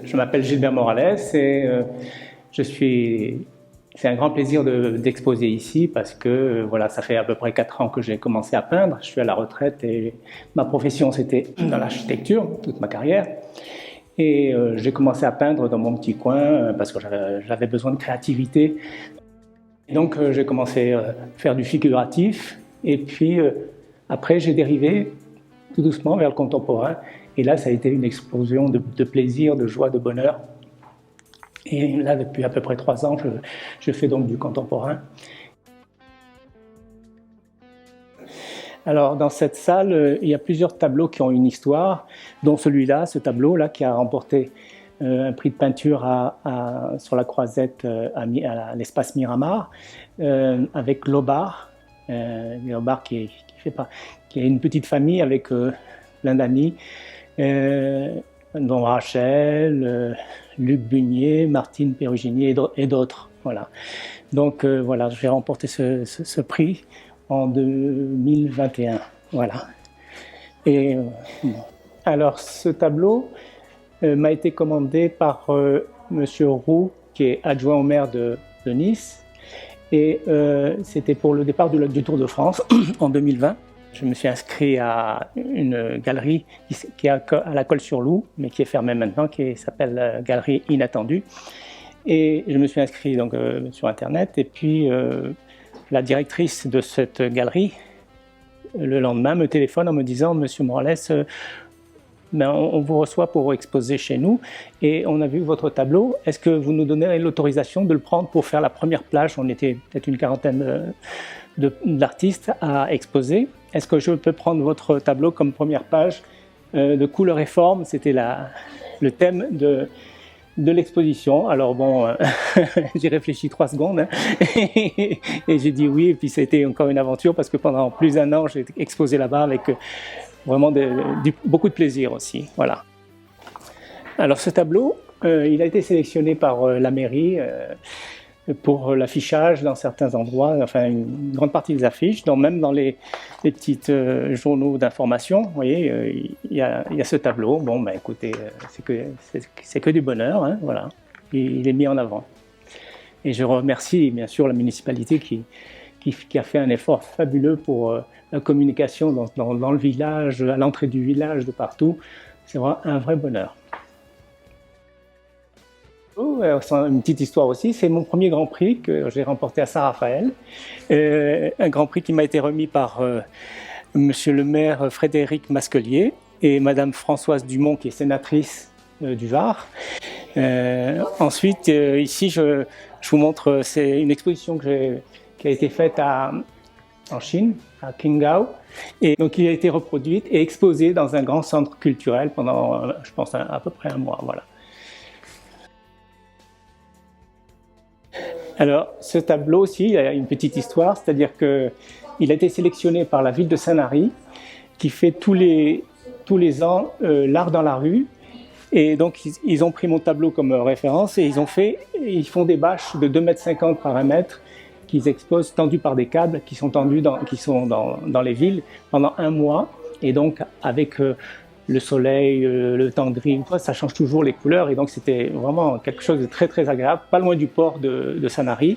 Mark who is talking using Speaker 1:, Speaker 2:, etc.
Speaker 1: Je m'appelle Gilbert Morales et c'est un grand plaisir d'exposer ici parce que voilà, ça fait à peu près 4 ans que j'ai commencé à peindre. Je suis à la retraite et ma profession c'était dans l'architecture, toute ma carrière. Et j'ai commencé à peindre dans mon petit coin parce que j'avais besoin de créativité. Et donc j'ai commencé à faire du figuratif et puis après j'ai dérivé tout doucement vers le contemporain. Et là, ça a été une explosion de plaisir, de joie, de bonheur. Et là, depuis à peu près 3 ans, je fais donc du contemporain. Alors, dans cette salle, il y a plusieurs tableaux qui ont une histoire, dont celui-là, ce tableau-là, qui a remporté un prix de peinture sur la Croisette à l'espace Miramar, avec Lobar. Lobar qui est une petite famille avec plein d'amis, dont Rachel, Luc Bunier, Martine Perugini et d'autres. Voilà. Donc voilà, j'ai remporté ce prix en 2021. Voilà. Et alors ce tableau m'a été commandé par Monsieur Roux, qui est adjoint au maire de Nice, et c'était pour le départ du Tour de France en 2020. Je me suis inscrit à une galerie qui est à la Colle-sur-Loup, mais qui est fermée maintenant, qui s'appelle Galerie Inattendue. Et je me suis inscrit donc, sur Internet. Et puis, la directrice de cette galerie, le lendemain, me téléphone en me disant « Monsieur Morales, on vous reçoit pour exposer chez nous et on a vu votre tableau. Est-ce que vous nous donnez l'autorisation de le prendre pour faire la première plage ?» On était peut-être une quarantaine d'artistes à exposer. Est-ce que je peux prendre votre tableau comme première page de couleur et forme? C'était le thème de l'exposition. Alors bon, j'ai réfléchi 3 secondes hein, et j'ai dit oui. Et puis c'était encore une aventure parce que pendant plus d'1 an, j'ai exposé là-bas avec vraiment beaucoup de plaisir aussi. Voilà. Alors ce tableau, il a été sélectionné par la mairie pour l'affichage dans certains endroits, enfin une grande partie des affiches, même dans les petits journaux d'information. Vous voyez, il y a ce tableau. Bon, ben écoutez, c'est que du bonheur, hein, voilà. Il est mis en avant. Et je remercie bien sûr la municipalité qui a fait un effort fabuleux pour la communication dans le village, à l'entrée du village, de partout. C'est vraiment un vrai bonheur. Une petite histoire aussi, c'est mon premier Grand Prix que j'ai remporté à Saint-Raphaël. Un Grand Prix qui m'a été remis par Monsieur le maire Frédéric Masquelier et Madame Françoise Dumont, qui est sénatrice du Var. Ensuite, ici, je vous montre, c'est une exposition qui a été faite en Chine, à Qingdao, et donc il a été reproduite et exposée dans un grand centre culturel pendant, je pense, à peu près 1 mois. Voilà. Alors, ce tableau aussi, il a une petite histoire, c'est-à-dire qu'il a été sélectionné par la ville de Sanary, qui fait tous les ans l'art dans la rue. Et donc, ils ont pris mon tableau comme référence et ils font des bâches de 2,50 m par 1 m qu'ils exposent tendues par des câbles qui sont tendus dans les villes pendant 1 mois. Et donc, avec le soleil, le temps gris, ça change toujours les couleurs. Et donc, c'était vraiment quelque chose de très, très agréable, pas loin du port de Sanary.